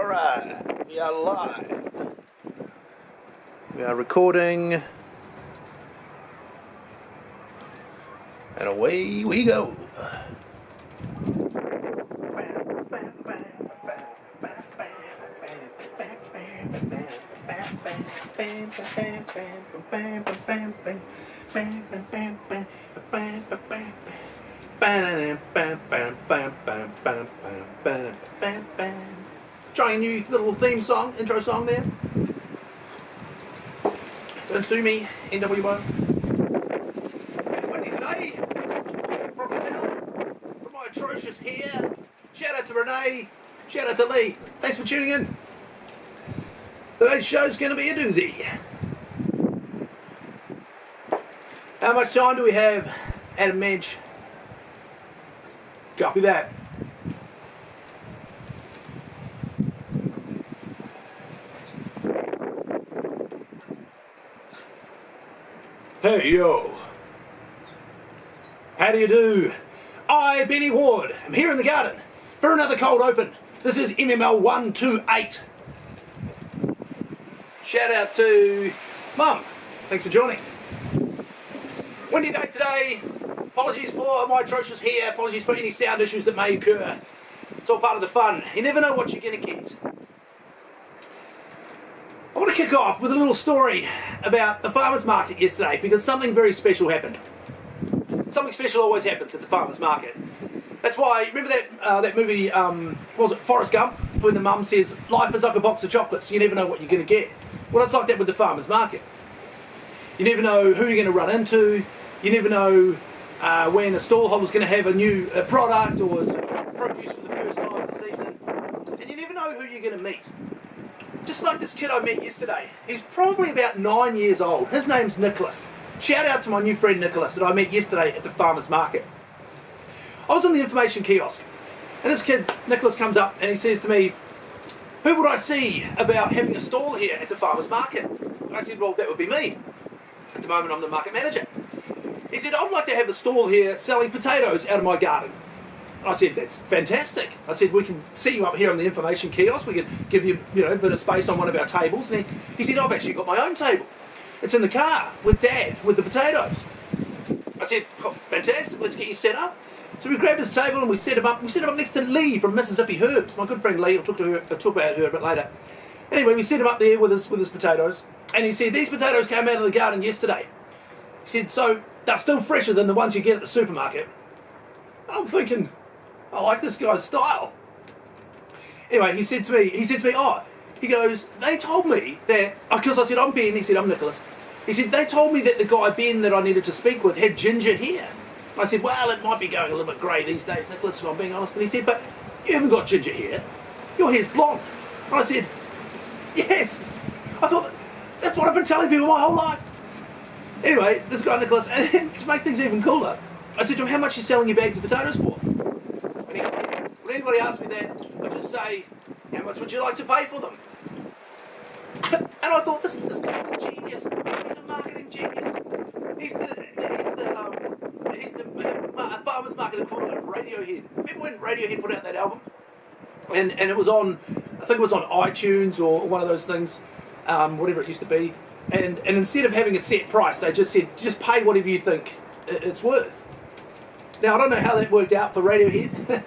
Alright, we are live. We are recording. And away we go. Trying a new little theme song, intro song there. Don't sue me, NWO. Windy today. Probably tell from my atrocious hair. Shout out to Renee. Shout out to Lee. Thanks for tuning in. Today's show's going to be a doozy. How much time do we have, Adam Mensch? Copy that. Hey yo, how do you do? I, Benny Ward, am here in the garden for another cold open. This is MML 128. Shout out to Mum, thanks for joining. Windy day today, apologies for my atrocious hair, apologies for any sound issues that may occur. It's all part of the fun. You never know what you're going to get. I want to kick off with a little story about the farmers market yesterday because something very special happened. Something special always happens at the farmers market. That's why, remember that movie, was it Forrest Gump, when the mum says, life is like a box of chocolates, you never know what you're going to get. Well, it's like that with the farmers market. You never know who you're going to run into, you never know when a stallholder's going to have a new product or produce for the first time of the season, and you never know who you're going to meet. Just like this kid I met yesterday. He's probably about 9 years old. His name's Nicholas. Shout out to my new friend Nicholas that I met yesterday at the farmers market. I was on the information kiosk and this kid, Nicholas, comes up and he says to me, who would I see about having a stall here at the farmers market? I said, well, that would be me. At the moment I'm the market manager. He said, I'd like to have a stall here selling potatoes out of my garden. I said, that's fantastic. I said, we can see you up here on the information kiosk. We could give you, a bit of space on one of our tables. And he said, I've actually got my own table. It's in the car with Dad, with the potatoes. I said, oh, fantastic, let's get you set up. So we grabbed his table and we set him up. We set him up next to Lee from Mississippi Herbs. My good friend Lee, I'll talk about her a bit later. Anyway, we set him up there with his potatoes. And he said, these potatoes came out of the garden yesterday. He said, so they're still fresher than the ones you get at the supermarket. I'm thinking, I like this guy's style. Anyway, he said to me, he goes, they told me that, because I said, I'm Ben, he said, I'm Nicholas. He said, they told me that the guy, Ben, that I needed to speak with had ginger hair. I said, well, it might be going a little bit grey these days, Nicholas, if I'm being honest. And he said, but you haven't got ginger hair. Your hair's blonde. And I said, yes. I thought, that's what I've been telling people my whole life. Anyway, this guy, Nicholas, and to make things even cooler, I said to him, how much are you selling your bags of potatoes for? And he said, when anybody asks me that, I just say, how much would you like to pay for them? And I thought, this guy's a genius. He's a marketing genius. He's the farmers market equivalent of Radiohead. Remember when Radiohead put out that album? And it was on, I think it was on iTunes or one of those things, whatever it used to be. And instead of having a set price, they just said, just pay whatever you think it's worth. Now, I don't know how that worked out for Radiohead,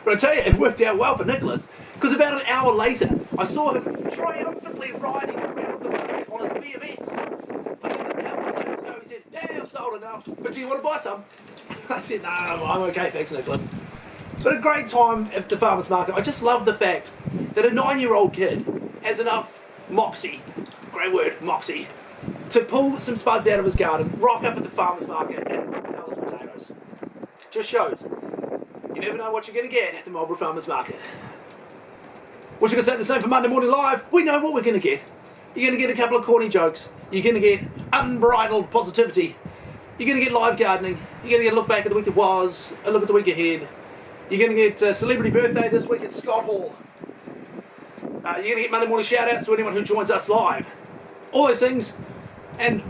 but I tell you, it worked out well for Nicholas, because about an hour later, I saw him triumphantly riding around the market on his BMX. I said, how did sales go? He said, yeah, I've sold enough, but do you want to buy some? I said, no, I'm okay, thanks, Nicholas. But a great time at the farmers market. I just love the fact that a 9-year-old kid has enough moxie, great word, moxie, to pull some spuds out of his garden, rock up at the farmers market and sell his potatoes. Just shows you never know what you're going to get at the Marlborough Farmers Market. Wish I could say the same for Monday Morning Live. We know what we're going to get. You're going to get a couple of corny jokes. You're going to get unbridled positivity. You're going to get live gardening. You're going to get a look back at the week that was, a look at the week ahead. You're going to get a celebrity birthday this week at Scott Hall. You're going to get Monday morning shout-outs to anyone who joins us live. All those things, and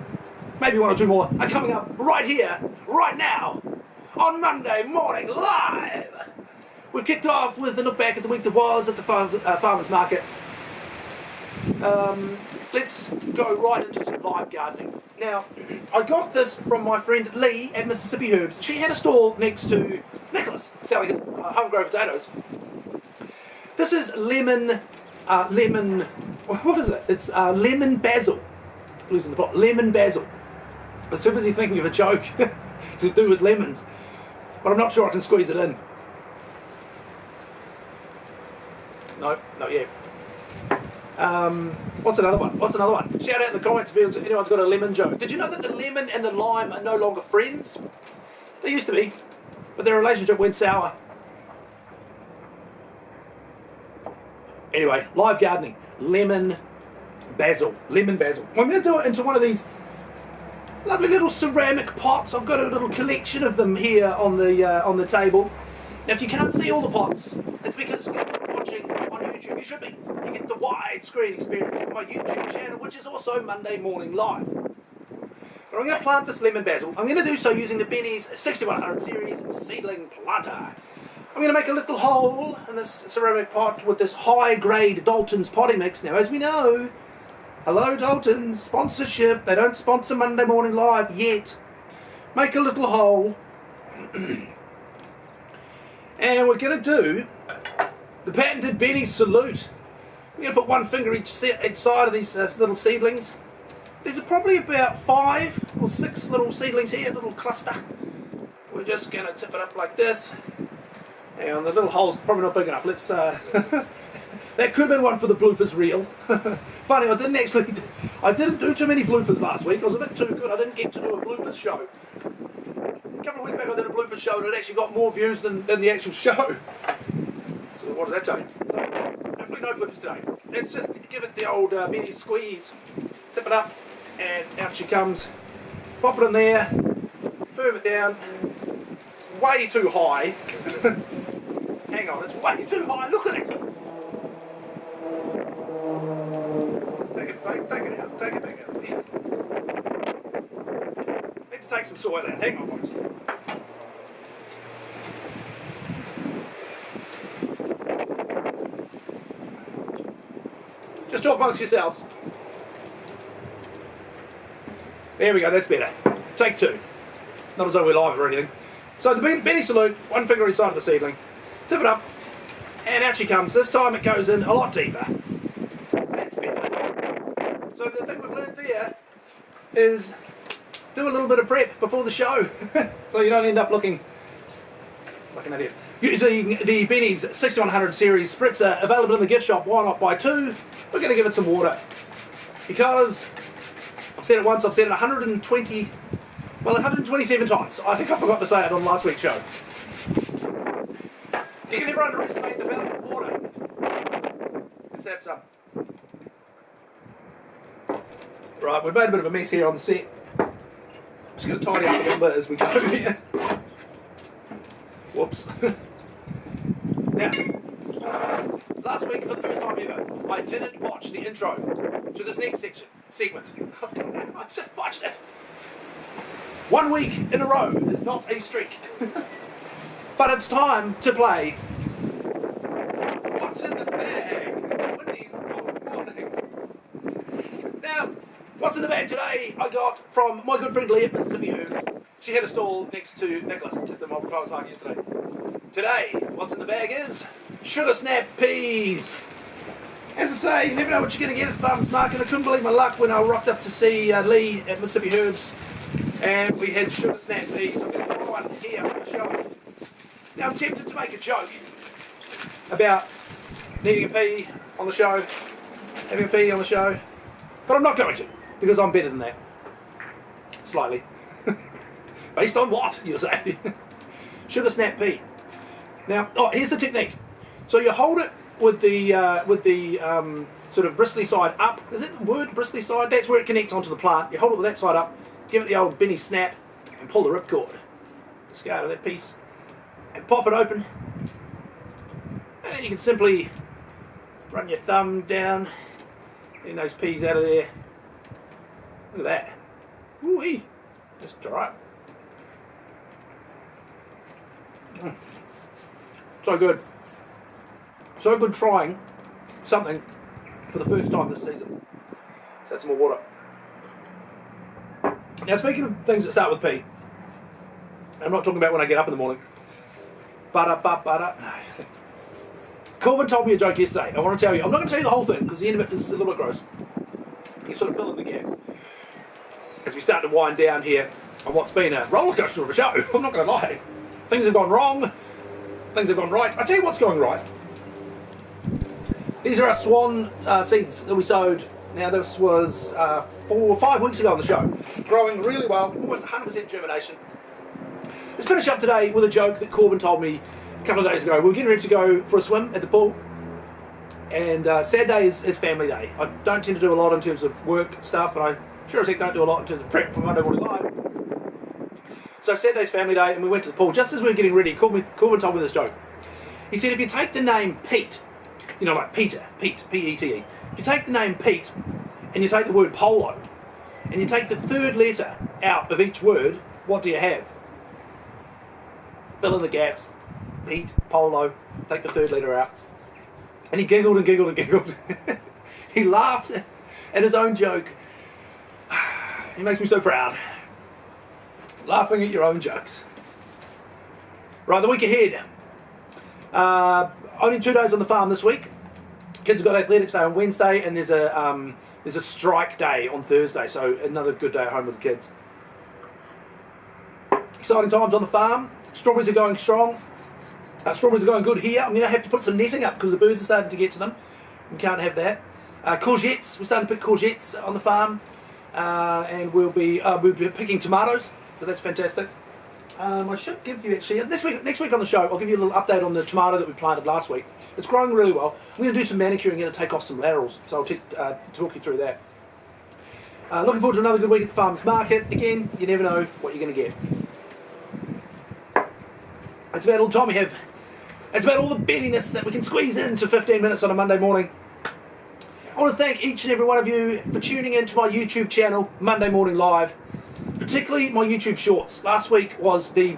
maybe one or two more, are coming up right here, right now, on Monday Morning Live We've kicked off with a look back at the week that was at the farmers market. Let's go right into some live gardening. Now, I got this from my friend Lee at Mississippi Herbs. She had a stall next to Nicholas selling homegrown potatoes. This is lemon, what is it? It's lemon basil. Losing the plot. Lemon basil. I was too busy thinking of a joke to do with lemons, but I'm not sure I can squeeze it in. No, not yet. What's another one? Shout out in the comments if anyone's got a lemon joke. Did you know that the lemon and the lime are no longer friends? They used to be, but their relationship went sour. Anyway, live gardening. Lemon basil. I'm going to do it into one of these lovely little ceramic pots. I've got a little collection of them here on the table. Now, if you can't see all the pots, it's because you're watching on YouTube. You should be. You get the widescreen experience on my YouTube channel, which is also Monday Morning Live. But I'm going to plant this lemon basil. I'm going to do so using the Benny's 6100 series seedling planter. I'm going to make a little hole in this ceramic pot with this high-grade Dalton's potting mix. Now, as we know, hello Dalton's, sponsorship. They don't sponsor Monday Morning Live yet. Make a little hole. And we're going to do the patented Benny's salute. We're going to put one finger each side of these little seedlings. There's probably about 5 or 6 little seedlings here, a little cluster. We're just going to tip it up like this. And the little hole's probably not big enough. Let's. That could have been one for the bloopers reel. Funny, I didn't do too many bloopers last week. I was a bit too good. I didn't get to do a bloopers show. A couple of weeks back I did a bloopers show and it actually got more views than the actual show. So what does that tell you? So, hopefully no bloopers today. Let's just give it the old Benny squeeze. Tip it up and out she comes. Pop it in there. Firm it down. It's way too high. Hang on, it's way too high. Look at it. Take it out. Take it back out. Need to take some soil out. Hang on, folks. Just talk amongst yourselves. There we go, that's better. Take 2. Not as though we're live or anything. So the Benny salute, one finger inside of the seedling. Tip it up, and out she comes. This time it goes in a lot deeper. That's better. So the thing we've learned there is do a little bit of prep before the show, so you don't end up looking like an idiot. Using the Benny's 6100 series spritzer available in the gift shop. Why not buy 2? We're going to give it some water because I've said it once, I've said it 127 times. I think I forgot to say it on last week's show. You can never underestimate the value of water. Let's have some. Right, we've made a bit of a mess here on the set. Just going to tidy up a little bit as we go here. Whoops. Now, last week, for the first time ever, I didn't watch the intro to this next segment. I just watched it. 1 week in a row is not a streak. But it's time to play What's in the Bag? Windy morning. Now, what's in the bag today I got from my good friend Lee at Mississippi Herbs. She had a stall next to Nicholas at the Mulberry Farmers Market yesterday. Today, what's in the bag is sugar snap peas. As I say, you never know what you're going to get at the farmers market. I couldn't believe my luck when I rocked up to see Lee at Mississippi Herbs, and we had sugar snap peas. So I'm going to try one here on the show. Now I'm tempted to make a joke about needing a pea on the show, having a pea on the show, but I'm not going to, because I'm better than that. Slightly. Based on what, you say? Sugar snap pea. Now, here's the technique. So you hold it with the sort of bristly side up. Is it the word bristly side? That's where it connects onto the plant. You hold it with that side up, give it the old Benny snap, and pull the ripcord. Discard of that piece, and pop it open. And then you can simply run your thumb down, getting those peas out of there. Look at that. Woo-wee. Just dry. So good. So good trying something for the first time this season. Let's add some more water. Now, speaking of things that start with P, I'm not talking about when I get up in the morning. Corbin told me a joke yesterday. I want to tell you. I'm not going to tell you the whole thing because the end of it is a little bit gross. You sort of fill in the gaps as we start to wind down here on what's been a roller coaster of a show. I'm not going to lie. Things have gone wrong. Things have gone right. I'll tell you what's going right. These are our swan seeds that we sowed. Now this was 4 or 5 weeks ago on the show. Growing really well, almost 100% germination. Let's finish up today with a joke that Corbin told me a couple of days ago. We were getting ready to go for a swim at the pool. And Saturday is family day. I don't tend to do a lot in terms of work stuff, and I sure as heck don't do a lot in terms of prep for Monday Morning Live. So Saturday's family day, and we went to the pool. Just as we were getting ready, Corbin told me this joke. He said, if you take the name Pete, you know, like Peter, Pete, P-E-T-E. If you take the name Pete, and you take the word polo, and you take the third letter out of each word, what do you have? Fill in the gaps. Pete, polo, take the third letter out. And he giggled and giggled and giggled. He laughed at his own joke. He makes me so proud. Laughing at your own jokes. Right, the week ahead. Only 2 days on the farm this week. Kids have got athletics day on Wednesday, and there's a strike day on Thursday, so another good day at home with the kids. Exciting times on the farm. Strawberries are going strong. Strawberries are going good here. I'm going to have to put some netting up because the birds are starting to get to them. We can't have that. Courgettes. We're starting to pick courgettes on the farm, and we'll be picking tomatoes. So that's fantastic. I should give you actually next week on the show. I'll give you a little update on the tomato that we planted last week. It's growing really well. I'm going to do some manicuring. I'm going to take off some laterals. So I'll talk you through that. Looking forward to another good week at the farmers market. Again, you never know what you're going to get. That's about all the time we have. It's about all the bettiness that we can squeeze into 15 minutes on a Monday morning. I want to thank each and every one of you for tuning in to my YouTube channel, Monday Morning Live. Particularly my YouTube shorts. Last week was the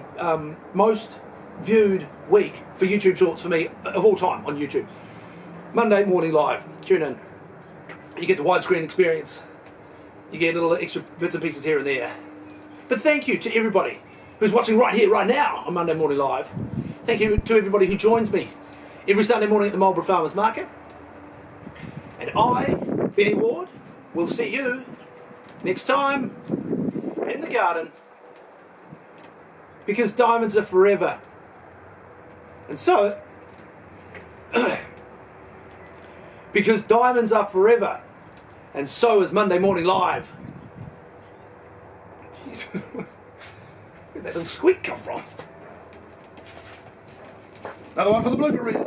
most viewed week for YouTube shorts for me of all time on YouTube. Monday Morning Live. Tune in. You get the widescreen experience. You get little extra bits and pieces here and there. But thank you to everybody who's watching right here, right now on Monday Morning Live. Thank you to everybody who joins me every Sunday morning at the Marlborough Farmers Market. And I, Benny Ward, will see you next time in the garden, because diamonds are forever. And so, because diamonds are forever, and so is Monday Morning Live. Jeez. Where'd that little squeak come from? Another one for the blooper reel.